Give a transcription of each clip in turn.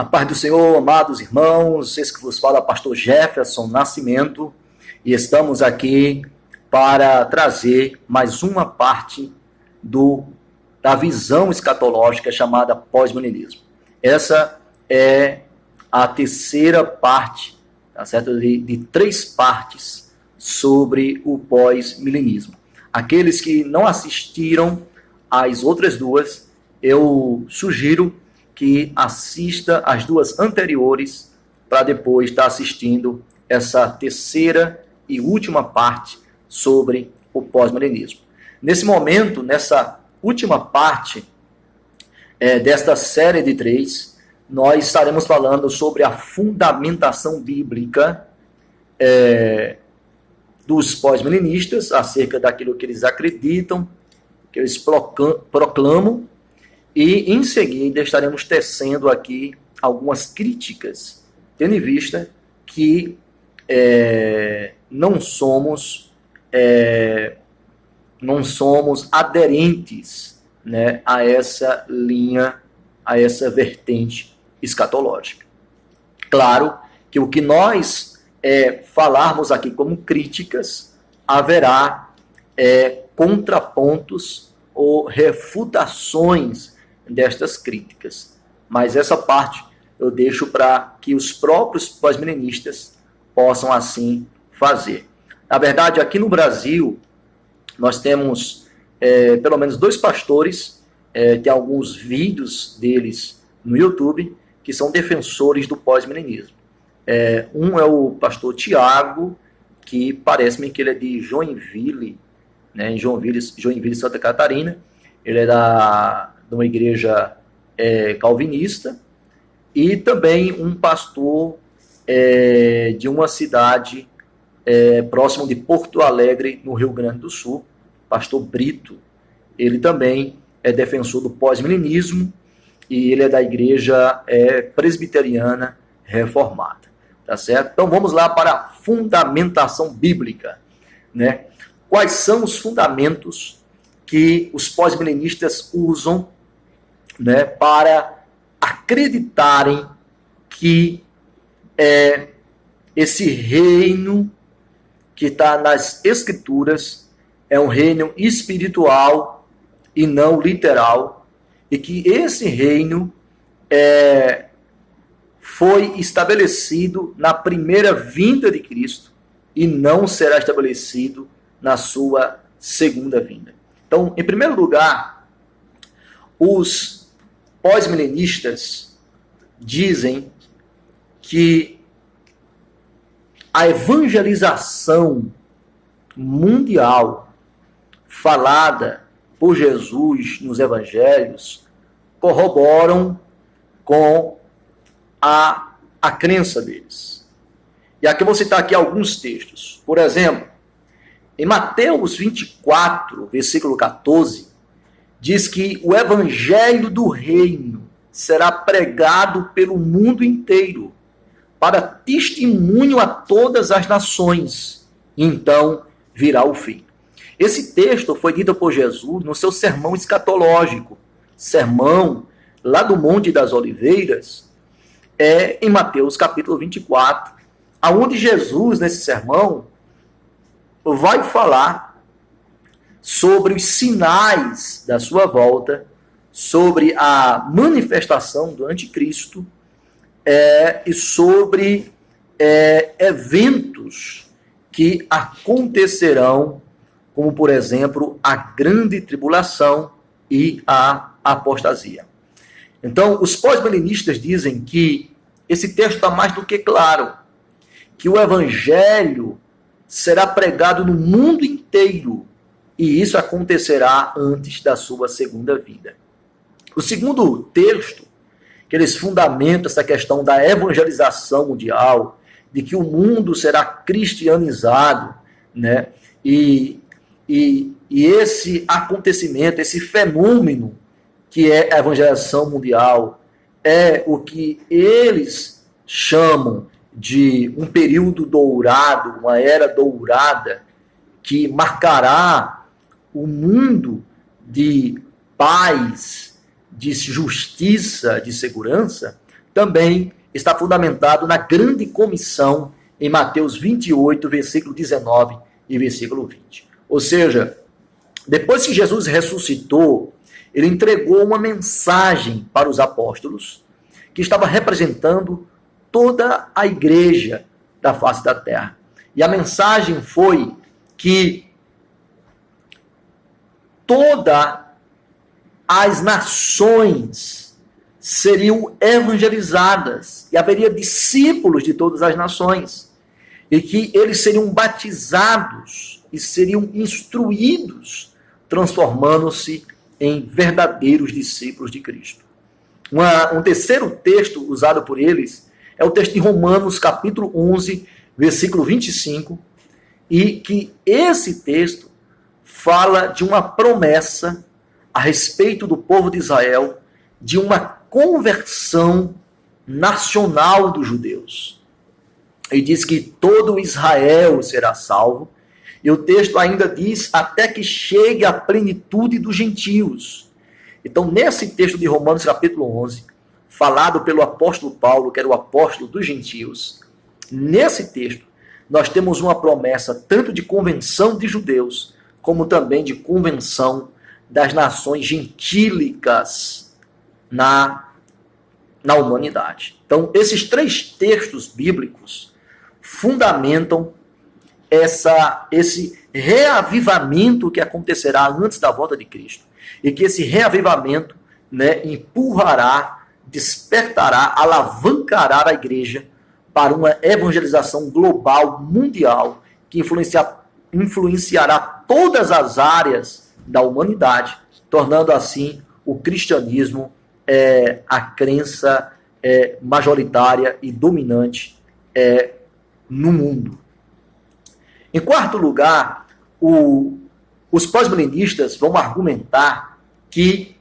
A paz do Senhor, amados irmãos, esse que vos fala é o pastor Jefferson Nascimento, e estamos aqui para trazer mais uma parte da visão escatológica chamada pós-milenismo. Essa é a terceira parte, tá certo? De três partes sobre o pós-milenismo. Aqueles que não assistiram às outras duas, eu sugiro que assista as duas anteriores para depois estar assistindo essa terceira e última parte sobre o pós-milenismo. Nesse momento, nessa última parte desta série de três, nós estaremos falando sobre a fundamentação bíblica dos pós-milenistas, acerca daquilo que eles acreditam, que eles proclamam, e em seguida estaremos tecendo aqui algumas críticas, tendo em vista que não somos aderentes, né, a essa linha, a essa vertente escatológica. Claro que o que nós falarmos aqui como críticas, haverá contrapontos ou refutações destas críticas. Mas essa parte eu deixo para que os próprios pós-milenistas possam assim fazer. Na verdade, aqui no Brasil, nós temos pelo menos dois pastores, tem alguns vídeos deles no YouTube, que são defensores do pós-milenismo. Um é o pastor Tiago, que parece-me que ele é de Joinville, né, em Joinville, Santa Catarina. Ele é de uma igreja calvinista, e também um pastor de uma cidade próximo de Porto Alegre, no Rio Grande do Sul, pastor Brito. Ele também é defensor do pós-milenismo, e ele é da igreja presbiteriana reformada, tá certo? Então vamos lá para a fundamentação bíblica, né? Quais são os fundamentos que os pós-milenistas usam, né, para acreditarem que esse reino que está nas Escrituras é um reino espiritual e não literal, e que esse reino foi estabelecido na primeira vinda de Cristo e não será estabelecido na sua segunda vinda. Então, em primeiro lugar, os pós-milenistas dizem que a evangelização mundial falada por Jesus nos evangelhos corroboram com a crença deles. E aqui eu vou citar aqui alguns textos. Por exemplo, em Mateus 24, versículo 14, diz que o evangelho do reino será pregado pelo mundo inteiro, para testemunho a todas as nações, e então virá o fim. Esse texto foi dito por Jesus no seu sermão escatológico, sermão lá do Monte das Oliveiras, em Mateus capítulo 24, aonde Jesus, nesse sermão, vai falar sobre os sinais da sua volta, sobre a manifestação do anticristo, e sobre eventos que acontecerão, como, por exemplo, a grande tribulação e a apostasia. Então, os pós-milenistas dizem que esse texto está mais do que claro, que o evangelho será pregado no mundo inteiro, e isso acontecerá antes da sua segunda vinda. O segundo texto, que eles fundamentam essa questão da evangelização mundial, de que o mundo será cristianizado, né? E esse acontecimento, esse fenômeno que é a evangelização mundial, é o que eles chamam de um período dourado, uma era dourada, que marcará o mundo de paz, de justiça, de segurança, também está fundamentado na grande comissão em Mateus 28, versículo 19 e versículo 20. Ou seja, depois que Jesus ressuscitou, ele entregou uma mensagem para os apóstolos, que estava representando toda a igreja da face da terra. E a mensagem foi que todas as nações seriam evangelizadas e haveria discípulos de todas as nações, e que eles seriam batizados e seriam instruídos, transformando-se em verdadeiros discípulos de Cristo. Um terceiro texto usado por eles é o texto de Romanos, capítulo 11, versículo 25, e que esse texto fala de uma promessa a respeito do povo de Israel, de uma conversão nacional dos judeus. E diz que todo Israel será salvo, e o texto ainda diz até que chegue a plenitude dos gentios. Então, nesse texto de Romanos, capítulo 11, falado pelo apóstolo Paulo, que era o apóstolo dos gentios, nesse texto, nós temos uma promessa tanto de convenção de judeus, como também de convenção das nações gentílicas na humanidade. Então, esses três textos bíblicos fundamentam esse reavivamento que acontecerá antes da volta de Cristo. E que esse reavivamento, empurrará, despertará, alavancará a igreja para uma evangelização global, mundial, que influenciará todas as áreas da humanidade, tornando assim o cristianismo a crença majoritária e dominante no mundo. Em quarto lugar, os pós-milenistas vão argumentar que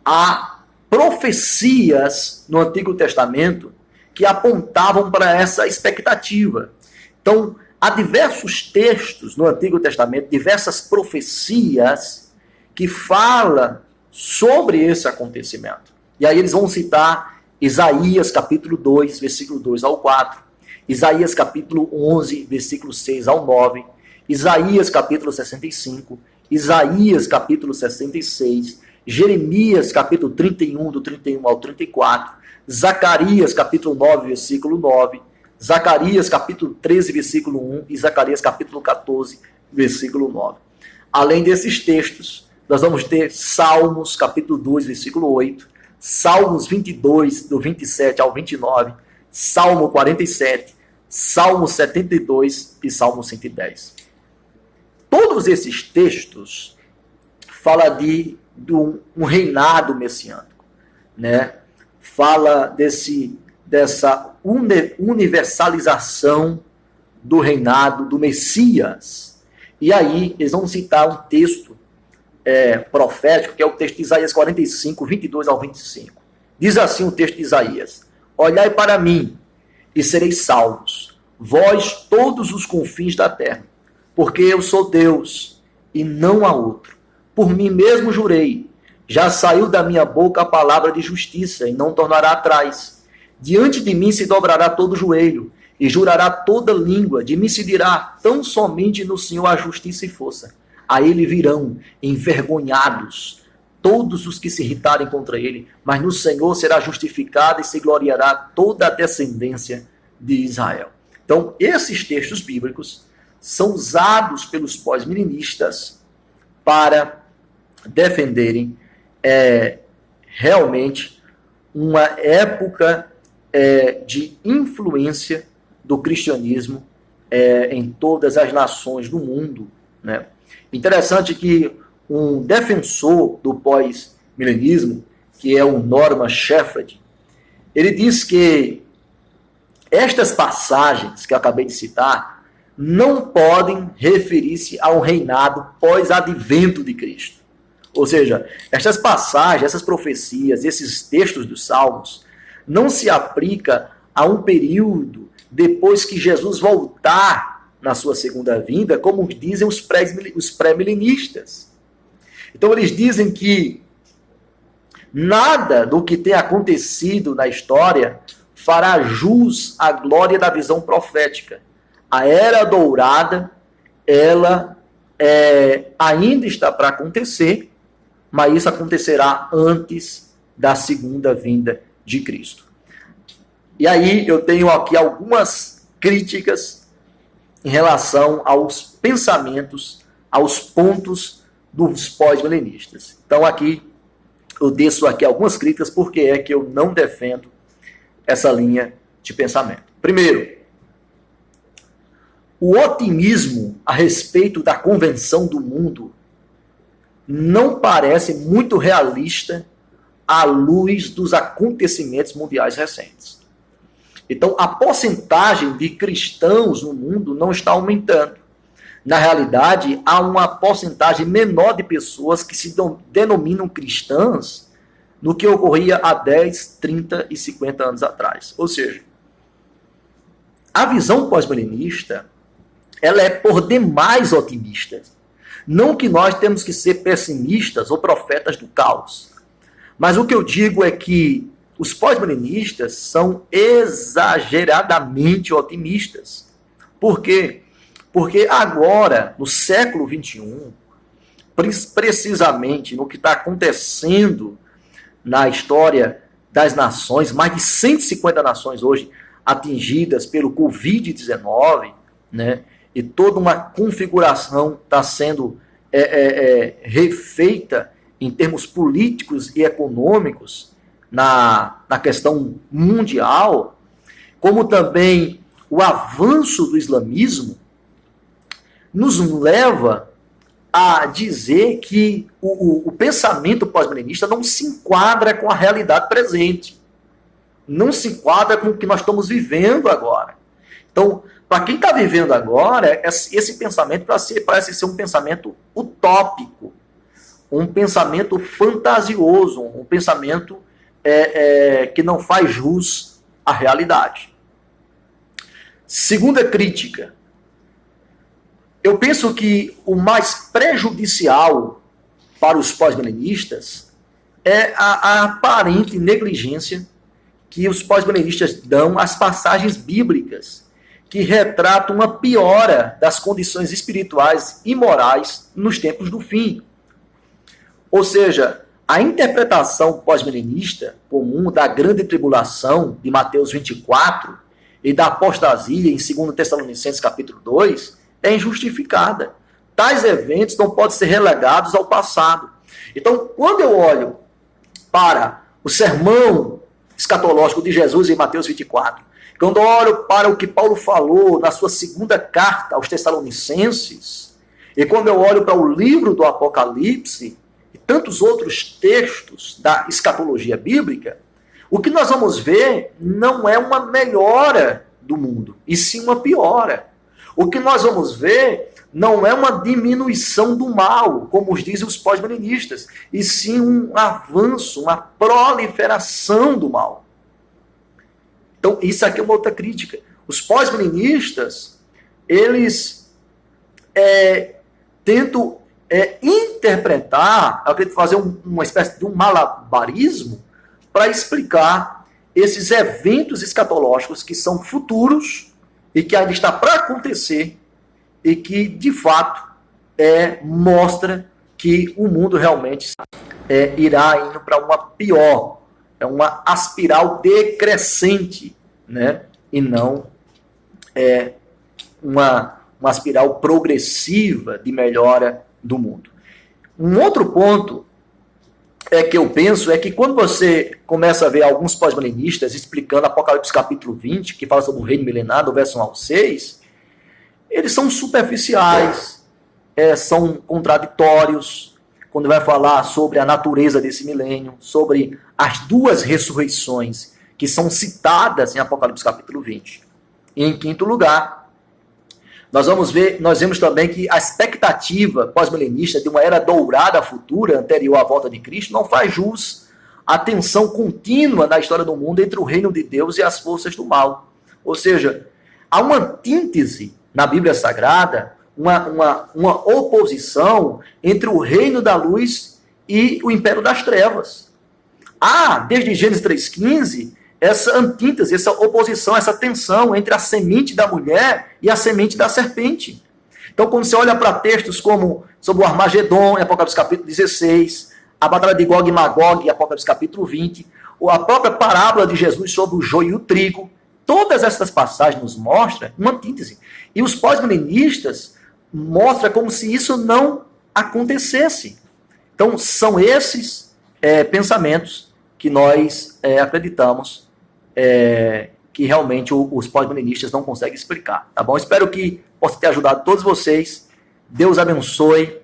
há profecias no Antigo Testamento que apontavam para essa expectativa. Então, há diversos textos no Antigo Testamento, diversas profecias que falam sobre esse acontecimento. E aí eles vão citar Isaías capítulo 2, versículo 2 ao 4, Isaías capítulo 11, versículo 6 ao 9, Isaías capítulo 65, Isaías capítulo 66, Jeremias capítulo 31, do 31 ao 34, Zacarias capítulo 9, versículo 9, Zacarias capítulo 13, versículo 1 e Zacarias capítulo 14, versículo 9. Além desses textos, nós vamos ter Salmos capítulo 2, versículo 8, Salmos 22, do 27 ao 29, Salmo 47, Salmo 72 e Salmo 110. Todos esses textos falam de um reinado messiânico, Fala dessa universalização do reinado do Messias. E aí eles vão citar um texto profético, que é o texto de Isaías 45, 22 ao 25. Diz assim o texto de Isaías: olhai para mim e sereis salvos, vós todos os confins da terra, porque eu sou Deus e não há outro. Por mim mesmo jurei, já saiu da minha boca a palavra de justiça e não tornará atrás. Diante de mim se dobrará todo joelho e jurará toda língua, de mim se dirá, tão somente no Senhor há justiça e força. A ele virão envergonhados todos os que se irritarem contra ele, mas no Senhor será justificada e se gloriará toda a descendência de Israel. Então, esses textos bíblicos são usados pelos pós-milenistas para defenderem realmente uma época de influência do cristianismo em todas as nações do mundo. Interessante que um defensor do pós-milenismo, que é o Norman Shepherd, ele diz que estas passagens que eu acabei de citar não podem referir-se a um reinado pós-advento de Cristo. Ou seja, estas passagens, essas profecias, esses textos dos Salmos, não se aplica a um período depois que Jesus voltar na sua segunda vinda, como dizem os pré-milenistas. Então eles dizem que Nada do que tem acontecido na história fará jus à glória da visão profética. A era dourada, ela ainda está para acontecer, mas isso acontecerá antes da segunda vinda de Cristo. E aí eu tenho aqui algumas críticas em relação aos pensamentos, aos pontos dos pós-milenistas. Então aqui eu desço aqui algumas críticas porque é que eu não defendo essa linha de pensamento. Primeiro, o otimismo a respeito da convenção do mundo não parece muito realista à luz dos acontecimentos mundiais recentes. Então, a porcentagem de cristãos no mundo não está aumentando. Na realidade, há uma porcentagem menor de pessoas que se denominam cristãs no que ocorria há 10, 30 e 50 anos atrás. Ou seja, a visão pós-milenista, ela é por demais otimista. Não que nós temos que ser pessimistas ou profetas do caos. Mas o que eu digo é que os pós-milenistas são exageradamente otimistas. Por quê? Porque agora, no século XXI, precisamente no que está acontecendo na história das nações, mais de 150 nações hoje atingidas pelo Covid-19, né? E toda uma configuração está sendo refeita em termos políticos e econômicos na questão mundial, como também o avanço do islamismo, nos leva a dizer que o pensamento pós-milenista não se enquadra com a realidade presente, não se enquadra com o que nós estamos vivendo agora. Então, para quem está vivendo agora, esse pensamento parece ser um pensamento utópico, um pensamento fantasioso, um pensamento que não faz jus à realidade. Segunda crítica. Eu penso que o mais prejudicial para os pós-milenistas é a aparente negligência que os pós-milenistas dão às passagens bíblicas que retratam uma piora das condições espirituais e morais nos tempos do fim. Ou seja, a interpretação pós-milenista comum da grande tribulação de Mateus 24 e da apostasia em 2 Tessalonicenses capítulo 2 é injustificada. Tais eventos não podem ser relegados ao passado. Então, quando eu olho para o sermão escatológico de Jesus em Mateus 24, quando eu olho para o que Paulo falou na sua segunda carta aos Tessalonicenses, e quando eu olho para o livro do Apocalipse e tantos outros textos da escatologia bíblica, o que nós vamos ver não é uma melhora do mundo, e sim uma piora. O que nós vamos ver não é uma diminuição do mal, como os dizem os pós-milenistas, e sim um avanço, uma proliferação do mal. Então, isso aqui é uma outra crítica. Os pós-milenistas, eles tentam interpretar, eu acredito fazer uma espécie de um malabarismo para explicar esses eventos escatológicos que são futuros e que ainda está para acontecer e que, de fato, mostra que o mundo realmente irá indo para uma pior, uma espiral decrescente, né? E não uma espiral progressiva de melhora do mundo. Um outro ponto que eu penso é que quando você começa a ver alguns pós-milenistas explicando Apocalipse capítulo 20, que fala sobre o reino milenar, do verso 1 ao 6, eles são superficiais, são contraditórios, quando vai falar sobre a natureza desse milênio, sobre as duas ressurreições que são citadas em Apocalipse capítulo 20. E em quinto lugar, nós vemos também que a expectativa pós-milenista de uma era dourada futura, anterior à volta de Cristo, não faz jus à tensão contínua na história do mundo entre o reino de Deus e as forças do mal. Ou seja, há uma antítese na Bíblia Sagrada, uma oposição entre o reino da luz e o império das trevas. há, desde Gênesis 3,15, essa antítese, essa oposição, essa tensão entre a semente da mulher e a semente da serpente. Então, quando você olha para textos como sobre o Armagedon, em Apocalipse capítulo 16, a batalha de Gog e Magog, em Apocalipse capítulo 20, ou a própria parábola de Jesus sobre o joio e o trigo, todas essas passagens nos mostram uma antítese. E os pós-milenistas mostram como se isso não acontecesse. Então, são esses pensamentos que nós acreditamos que realmente os pós-milenistas não conseguem explicar. Tá bom? Espero que possa ter ajudado todos vocês. Deus abençoe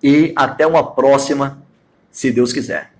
e até uma próxima, se Deus quiser.